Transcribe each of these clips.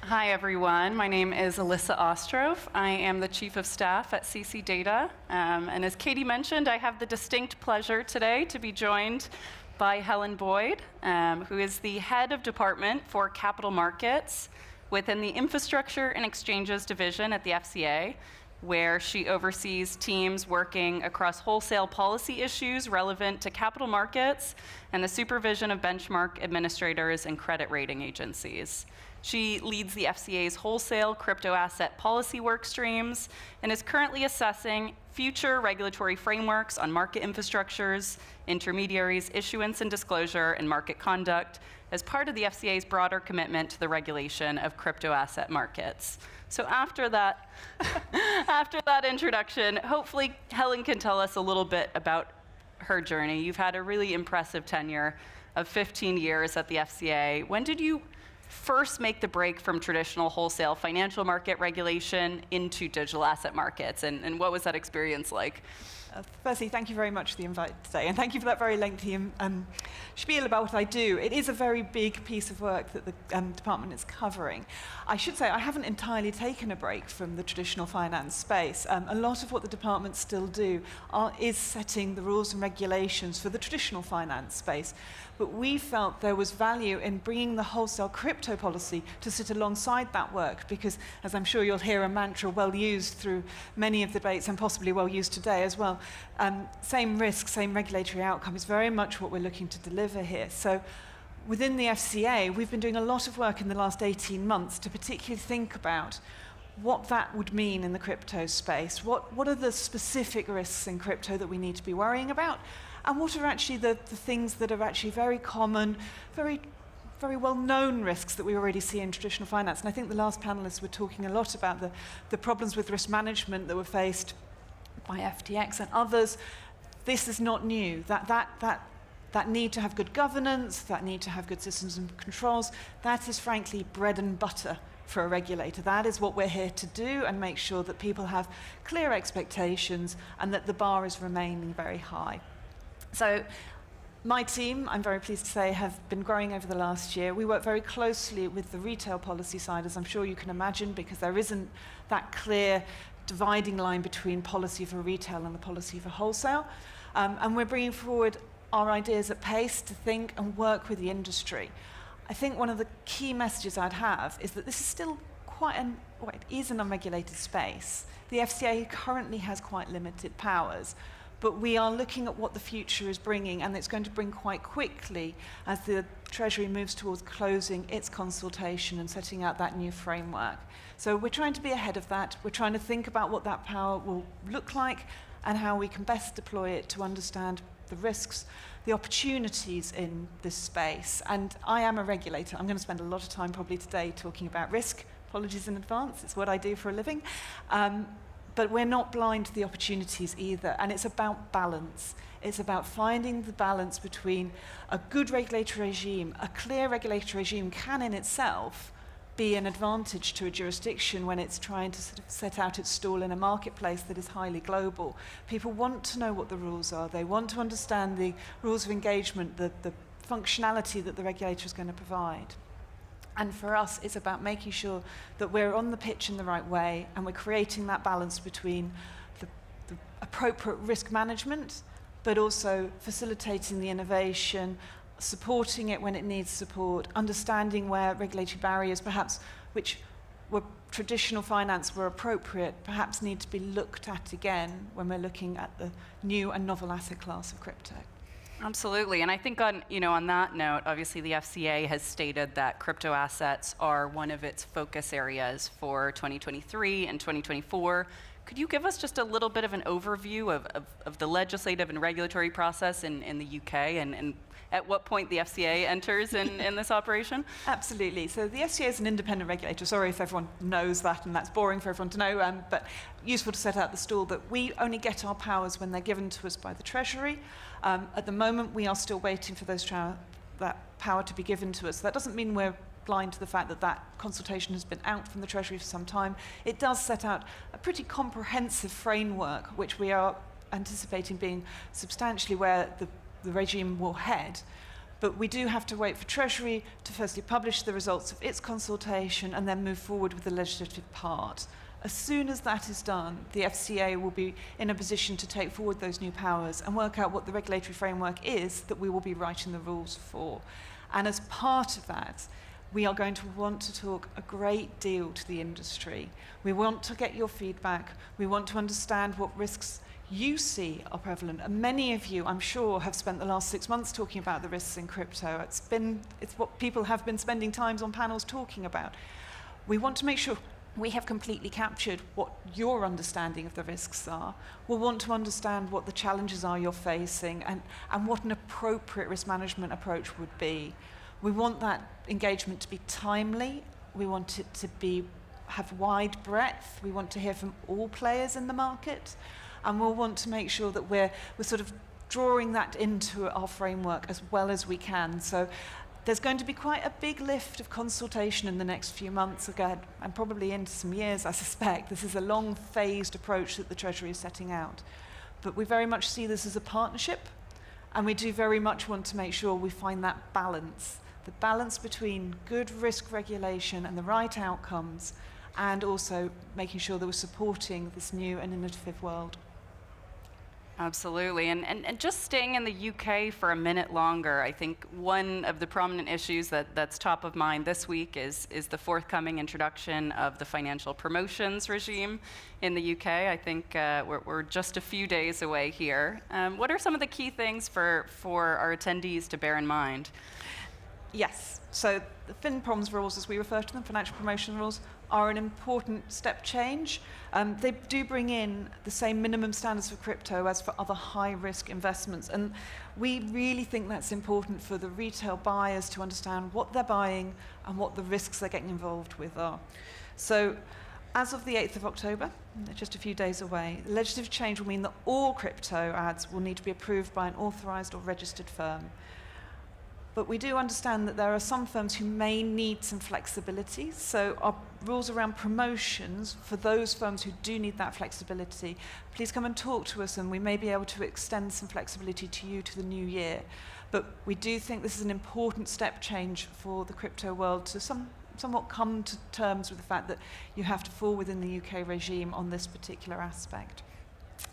Hi, everyone. My name is Alissa Ostrove. I am the Chief of Staff at CCData. And as Katie mentioned, I have the distinct pleasure today to be joined by Helen Boyd, who is the Head of Department for Capital Markets within the Infrastructure and Exchanges Division at the FCA, where she oversees teams working across wholesale policy issues relevant to capital markets and the supervision of benchmark administrators and credit rating agencies. She leads the FCA's wholesale crypto asset policy work streams and is currently assessing future regulatory frameworks on market infrastructures, intermediaries, issuance and disclosure, and market conduct as part of the FCA's broader commitment to the regulation of crypto asset markets. So after that introduction, hopefully Helen can tell us a little bit about her journey. You've had a really impressive tenure of 15 years at the FCA. When did you first make the break from traditional wholesale financial market regulation into digital asset markets, and what was that experience like? Firstly, thank you very much for the invite today, and thank you for that very lengthy spiel about what I do. It is a very big piece of work that the department is covering. I should say I haven't entirely taken a break from the traditional finance space. A lot of what the department still do is setting the rules and regulations for the traditional finance space, but we felt there was value in bringing the wholesale crypto policy to sit alongside that work, because, as I'm sure you'll hear a mantra well used through many of the debates and possibly well used today as well, same risk, same regulatory outcome is very much what we're looking to deliver here. So within the FCA, we've been doing a lot of work in the last 18 months to particularly think about what that would mean in the crypto space. What are the specific risks in crypto that we need to be worrying about? And what are actually the things that are actually very common, very well-known risks that we already see in traditional finance? And I think the last panelists were talking a lot about the problems with risk management that were faced by FTX and others. This is not new. That need to have good governance, that need to have good systems and controls, that is frankly bread and butter for a regulator. That is what we're here to do, and make sure that people have clear expectations and that the bar is remaining very high. So my team, I'm very pleased to say, have been growing over the last year. We work very closely with the retail policy side, as I'm sure you can imagine, because there isn't that clear dividing line between policy for retail and the policy for wholesale. And we're bringing forward our ideas at pace to think and work with the industry. I think one of the key messages I'd have is that this is still it is an unregulated space. The FCA currently has quite limited powers, but we are looking at what the future is bringing, and it's going to bring quite quickly as the Treasury moves towards closing its consultation and setting out that new framework. So we're trying to be ahead of that. We're trying to think about what that power will look like and how we can best deploy it to understand the risks, the opportunities in this space. And I am a regulator. I'm going to spend a lot of time probably today talking about risk. Apologies in advance. It's what I do for a living. But we're not blind to the opportunities either, and it's about balance. It's about finding the balance between a good regulatory regime. A clear regulatory regime can in itself be an advantage to a jurisdiction when it's trying to sort of set out its stall in a marketplace that is highly global. People want to know what the rules are. They want to understand the rules of engagement, the functionality that the regulator is going to provide. And for us, it's about making sure that we're on the pitch in the right way, and we're creating that balance between the appropriate risk management, but also facilitating the innovation, supporting it when it needs support, understanding where regulatory barriers, perhaps which were traditional finance were appropriate, perhaps need to be looked at again when we're looking at the new and novel asset class of crypto. Absolutely, and I think on that note, obviously the FCA has stated that crypto assets are one of its focus areas for 2023 and 2024. Could you give us just a little bit of an overview of the legislative and regulatory process in the UK and at what point the FCA enters in this operation? Absolutely. So the FCA is an independent regulator. Sorry if everyone knows that and that's boring for everyone to know, but useful to set out the stall that we only get our powers when they're given to us by the Treasury. At the moment, we are still waiting for that power to be given to us. That doesn't mean we're blind to the fact that that consultation has been out from the Treasury for some time. It does set out a pretty comprehensive framework, which we are anticipating being substantially where the regime will head. But we do have to wait for Treasury to firstly publish the results of its consultation and then move forward with the legislative part. As soon as that is done, the FCA will be in a position to take forward those new powers and work out what the regulatory framework is that we will be writing the rules for. And as part of that, we are going to want to talk a great deal to the industry. We want to get your feedback. We want to understand what risks you see are prevalent. And many of you, I'm sure, have spent the last 6 months talking about the risks in crypto. It's what people have been spending times on panels talking about. We want to make sure we have completely captured what your understanding of the risks are. We'll want to understand what the challenges are you're facing and what an appropriate risk management approach would be. We want that engagement to be timely. We want it to have wide breadth. We want to hear from all players in the market. And we'll want to make sure that we're sort of drawing that into our framework as well as we can. So there's going to be quite a big lift of consultation in the next few months, again, and probably into some years, I suspect. This is a long phased approach that the Treasury is setting out. But we very much see this as a partnership, and we do very much want to make sure we find that balance, the balance between good risk regulation and the right outcomes, and also making sure that we're supporting this new and innovative world. Absolutely, and just staying in the UK for a minute longer, I think one of the prominent issues that's top of mind this week is the forthcoming introduction of the financial promotions regime in the UK. I think we're just a few days away here. What are some of the key things for our attendees to bear in mind? Yes, so the FinProms rules, as we refer to them, financial promotion rules, are an important step change. They do bring in the same minimum standards for crypto as for other high-risk investments, and we really think that's important for the retail buyers to understand what they're buying and what the risks they're getting involved with are. So as of the 8th of October, just a few days away, the legislative change will mean that all crypto ads will need to be approved by an authorized or registered firm. But we do understand that there are some firms who may need some flexibility. So our rules around promotions, for those firms who do need that flexibility, please come and talk to us and we may be able to extend some flexibility to you to the new year. But we do think this is an important step change for the crypto world to somewhat come to terms with the fact that you have to fall within the UK regime on this particular aspect.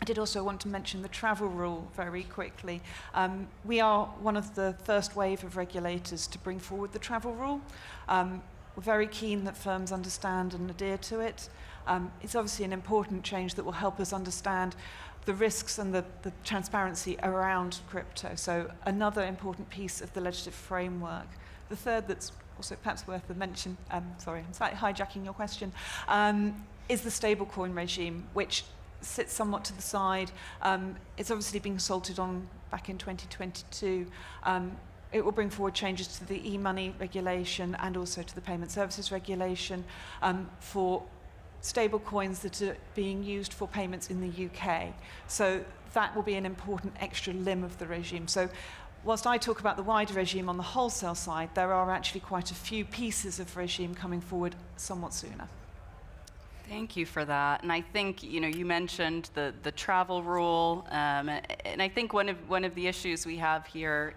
I did also want to mention the travel rule very quickly. We are one of the first wave of regulators to bring forward the travel rule. We're very keen that firms understand and adhere to it. It's obviously an important change that will help us understand the risks and the transparency around crypto. So another important piece of the legislative framework. The third that's also perhaps worth a mention, sorry, I'm slightly hijacking your question, is the stablecoin regime, which sits somewhat to the side. It's obviously being consulted on back in 2022. It will bring forward changes to the e-money regulation and also to the payment services regulation for stablecoins that are being used for payments in the UK. So that will be an important extra limb of the regime. So whilst I talk about the wider regime on the wholesale side, there are actually quite a few pieces of regime coming forward somewhat sooner. Thank you for that. And I think you mentioned the travel rule, and I think one of the issues we have here,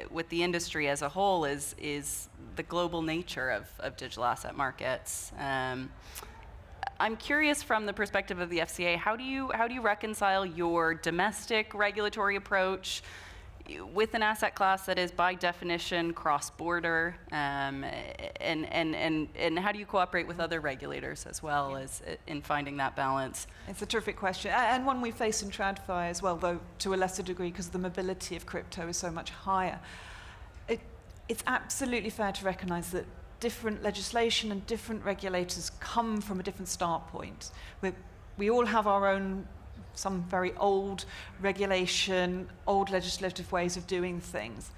with the industry as a whole is the global nature of digital asset markets. I'm curious from the perspective of the FCA, how do you reconcile your domestic regulatory approach with an asset class that is by definition cross-border, and how do you cooperate with other regulators as well as in finding that balance? It's a terrific question, and one we face in TradFi as well, though to a lesser degree because the mobility of crypto is so much higher. It's absolutely fair to recognize that different legislation and different regulators come from a different start point. We all have our own, some very old regulation, old legislative ways of doing things.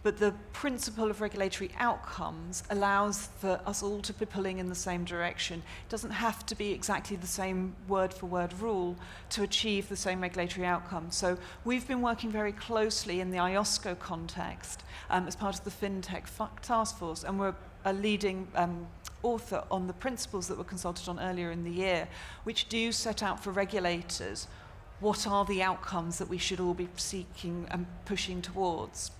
But the principle of regulatory outcomes allows for us all to be pulling in the same direction. It doesn't have to be exactly the same word-for-word rule to achieve the same regulatory outcome. So we've been working very closely in the IOSCO context as part of the FinTech Task Force, and we're a leading author on the principles that were consulted on earlier in the year, which do set out for regulators what are the outcomes that we should all be seeking and pushing towards.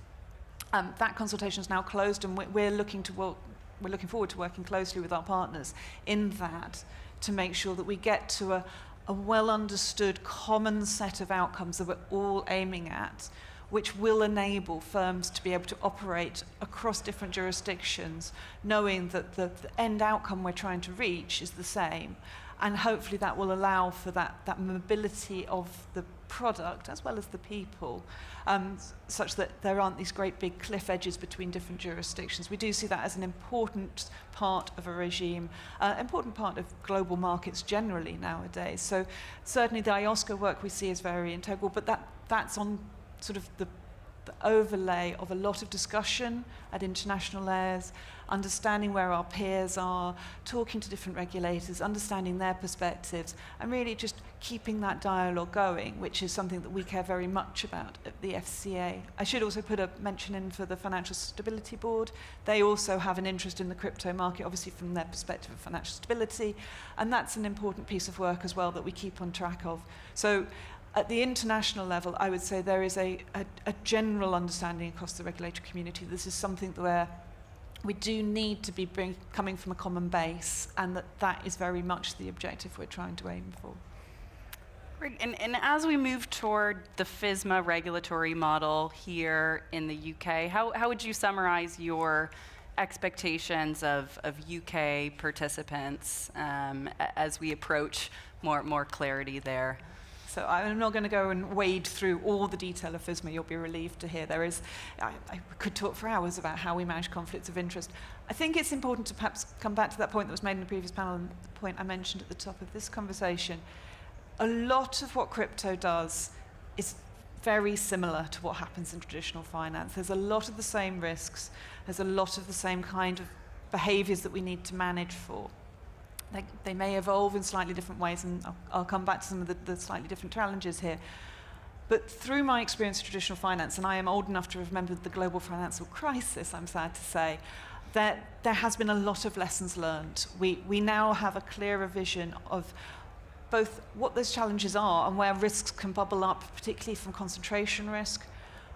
That consultation is now closed, and we're looking forward to working closely with our partners in that to make sure that we get to a well-understood common set of outcomes that we're all aiming at, which will enable firms to be able to operate across different jurisdictions, knowing that the end outcome we're trying to reach is the same. And hopefully that will allow for that mobility of the product as well as the people, such that there aren't these great big cliff edges between different jurisdictions. We do see that as an important part of a regime, important part of global markets generally nowadays. So certainly the IOSCO work we see is very integral, but that's on sort of the overlay of a lot of discussion at international layers, understanding where our peers are, talking to different regulators, understanding their perspectives, and really just keeping that dialogue going, which is something that we care very much about at the FCA. I should also put a mention in for the Financial Stability Board. They also have an interest in the crypto market, obviously from their perspective of financial stability, and that's an important piece of work as well that we keep on track of. So at the international level, I would say there is a general understanding across the regulatory community. This is something where we do need to be coming from a common base, and that is very much the objective we're trying to aim for. Great. And as we move toward the FSMA regulatory model here in the UK, how would you summarize your expectations of UK participants as we approach more clarity there? So I'm not going to go and wade through all the detail of FSMA. You'll be relieved to hear there is. I could talk for hours about how we manage conflicts of interest. I think it's important to perhaps come back to that point that was made in the previous panel and the point I mentioned at the top of this conversation. A lot of what crypto does is very similar to what happens in traditional finance. There's a lot of the same risks. There's a lot of the same kind of behaviors that we need to manage for. They may evolve in slightly different ways, and I'll come back to some of the slightly different challenges here. But through my experience in traditional finance, and I am old enough to have remembered the global financial crisis, I'm sad to say, that there has been a lot of lessons learned. We now have a clearer vision of both what those challenges are and where risks can bubble up, particularly from concentration risk,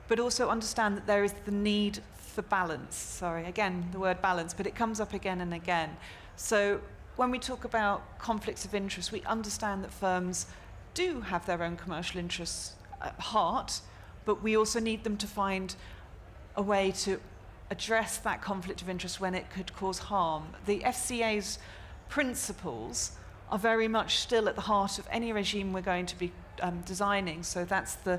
but also understand that there is the need for balance. Sorry, again, the word balance, but it comes up again and again. So when we talk about conflicts of interest, we understand that firms do have their own commercial interests at heart, but we also need them to find a way to address that conflict of interest when it could cause harm. The FCA's principles are very much still at the heart of any regime we're going to be designing. So that's the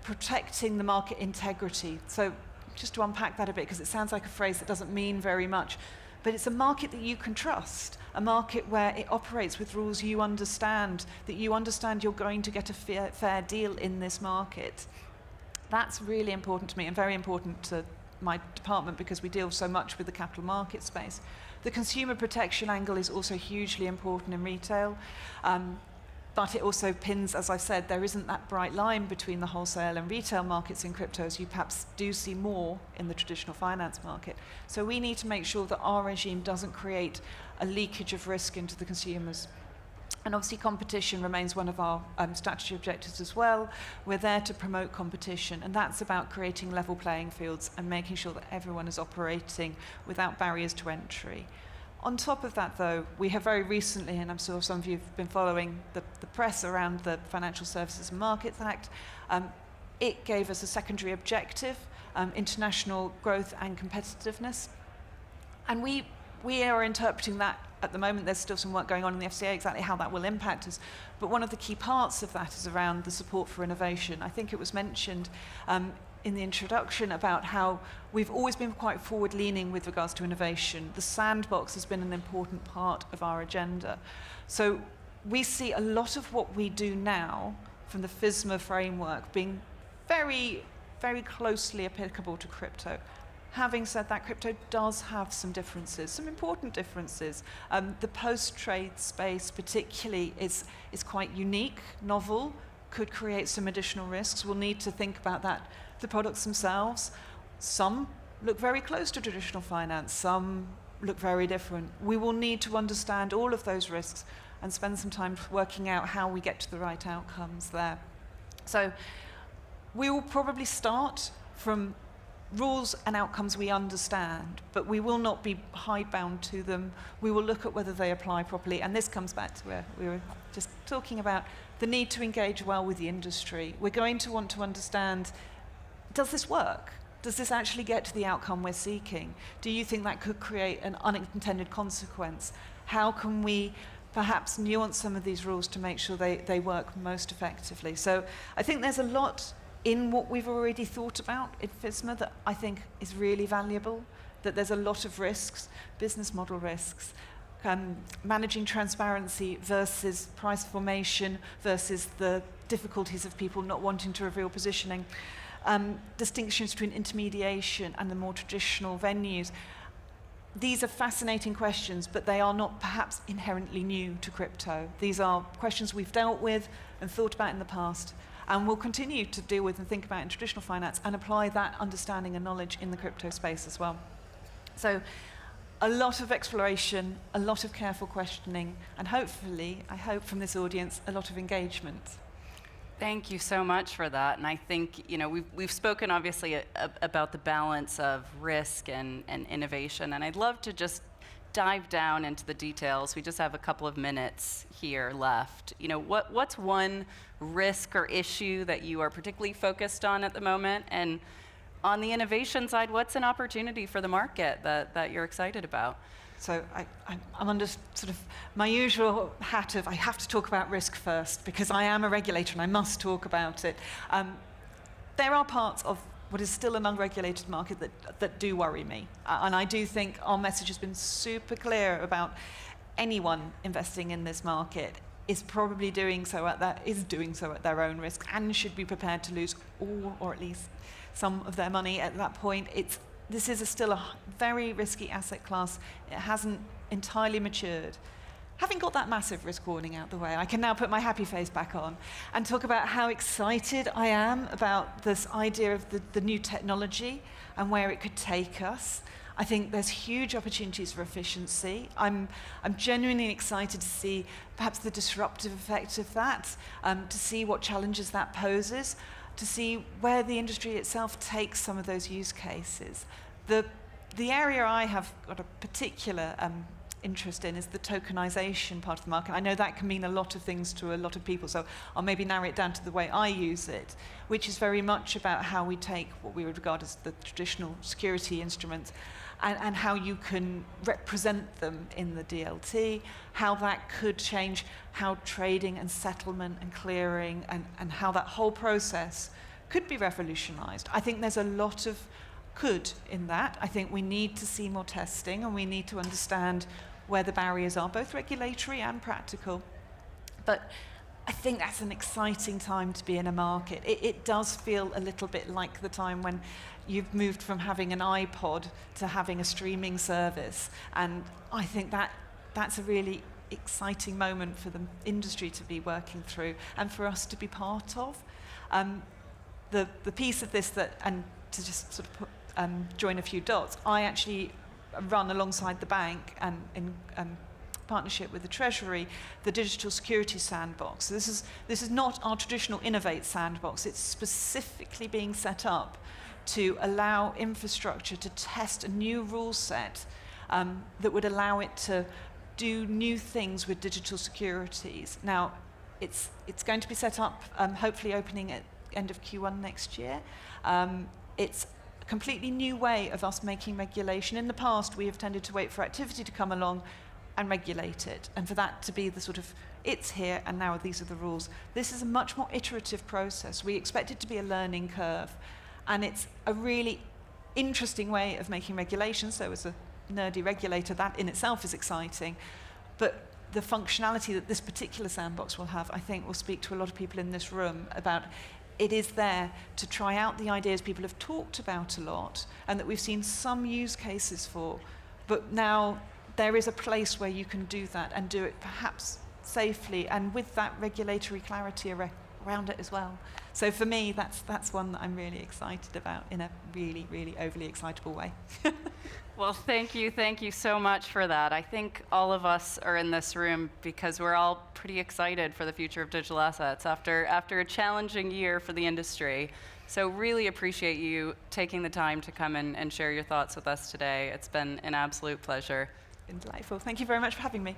protecting the market integrity. So just to unpack that a bit, because it sounds like a phrase that doesn't mean very much, but it's a market that you can trust, a market where it operates with rules you understand, that you understand you're going to get a fair deal in this market. That's really important to me and very important to my department because we deal so much with the capital market space. The consumer protection angle is also hugely important in retail, but it also pins, as I said, there isn't that bright line between the wholesale and retail markets in crypto, as you perhaps do see more in the traditional finance market. So we need to make sure that our regime doesn't create a leakage of risk into the consumers. And obviously competition remains one of our statutory objectives as well. We're there to promote competition, and that's about creating level playing fields and making sure that everyone is operating without barriers to entry. On top of that, though, we have very recently, and I'm sure some of you have been following the press around the Financial Services and Markets Act, it gave us a secondary objective, international growth and competitiveness. And we are interpreting that at the moment. There's still some work going on in the FCA, exactly how that will impact us. But one of the key parts of that is around the support for innovation. I think it was mentioned in the introduction about how we've always been quite forward-leaning with regards to innovation. The sandbox has been an important part of our agenda. So we see a lot of what we do now from the FSMA framework being very, very closely applicable to crypto. Having said that, crypto does have some differences, some important differences. The post-trade space particularly is quite unique, novel, could create some additional risks. We'll need to think about that. The products themselves, some look very close to traditional finance, some look very different. We will need to understand all of those risks and spend some time working out how we get to the right outcomes there. So we will probably start from rules and outcomes we understand, but we will not be hidebound to them. We will look at whether they apply properly. And this comes back to where we were just talking about the need to engage well with the industry. We're going to want to understand, does this work? Does this actually get to the outcome we're seeking? Do you think that could create an unintended consequence? How can we perhaps nuance some of these rules to make sure they work most effectively? So I think there's a lot in what we've already thought about in FSMA that I think is really valuable, that there's a lot of risks, business model risks, managing transparency versus price formation versus the difficulties of people not wanting to reveal positioning, distinctions between intermediation and the more traditional venues. These are fascinating questions, but they are not perhaps inherently new to crypto. These are questions we've dealt with and thought about in the past, and we'll continue to deal with and think about in traditional finance and apply that understanding and knowledge in the crypto space as well. So a lot of exploration, a lot of careful questioning, and hopefully, I hope from this audience, a lot of engagement. Thank you so much for that. And I think, we've spoken obviously about the balance of risk and innovation, and I'd love to just dive down into the details. We just have a couple of minutes here left. What's one risk or issue that you are particularly focused on at the moment? And on the innovation side, what's an opportunity for the market that you're excited about? So I'm under sort of my usual hat of I have to talk about risk first because I am a regulator and I must talk about it. There are parts of what is still an unregulated market that do worry me. And I do think our message has been super clear about anyone investing in this market is probably doing so at their own risk and should be prepared to lose all or at least some of their money at that point. This is still a very risky asset class. It hasn't entirely matured. Having got that massive risk warning out the way, I can now put my happy face back on and talk about how excited I am about this idea of the new technology and where it could take us. I think there's huge opportunities for efficiency. I'm genuinely excited to see perhaps the disruptive effect of that, to see what challenges that poses, to see where the industry itself takes some of those use cases. The area I have got a particular interest in is the tokenization part of the market. I know that can mean a lot of things to a lot of people, so I'll maybe narrow it down to the way I use it, which is very much about how we take what we would regard as the traditional security instruments and how you can represent them in the DLT, how that could change how trading and settlement and clearing and how that whole process could be revolutionized. I think there's a lot of could in that. I think we need to see more testing and we need to understand where the barriers are, both regulatory and practical. But I think that's an exciting time to be in a market. It does feel a little bit like the time when you've moved from having an iPod to having a streaming service. And I think that's a really exciting moment for the industry to be working through and for us to be part of. The piece of this and to just sort of join a few dots, I actually run alongside the bank and in partnership with the Treasury, the Digital Security Sandbox. So this is not our traditional Innovate Sandbox. It's specifically being set up to allow infrastructure to test a new rule set that would allow it to do new things with digital securities. Now, it's going to be set up, hopefully opening at end of Q1 next year. It's a completely new way of us making regulation. In the past, we have tended to wait for activity to come along and regulate it, and for that to be the sort of, it's here and now these are the rules. This is a much more iterative process. We expect it to be a learning curve, and it's a really interesting way of making regulation. So as a nerdy regulator, that in itself is exciting, but the functionality that this particular sandbox will have, I think, will speak to a lot of people in this room about it is there to try out the ideas people have talked about a lot and that we've seen some use cases for, but now there is a place where you can do that and do it perhaps safely and with that regulatory clarity around it as well. So for me, that's one that I'm really excited about in a really, really overly excitable way. Well, thank you so much for that. I think all of us are in this room because we're all pretty excited for the future of digital assets after a challenging year for the industry. So really appreciate you taking the time to come and share your thoughts with us today. It's been an absolute pleasure. It's been delightful. Thank you very much for having me.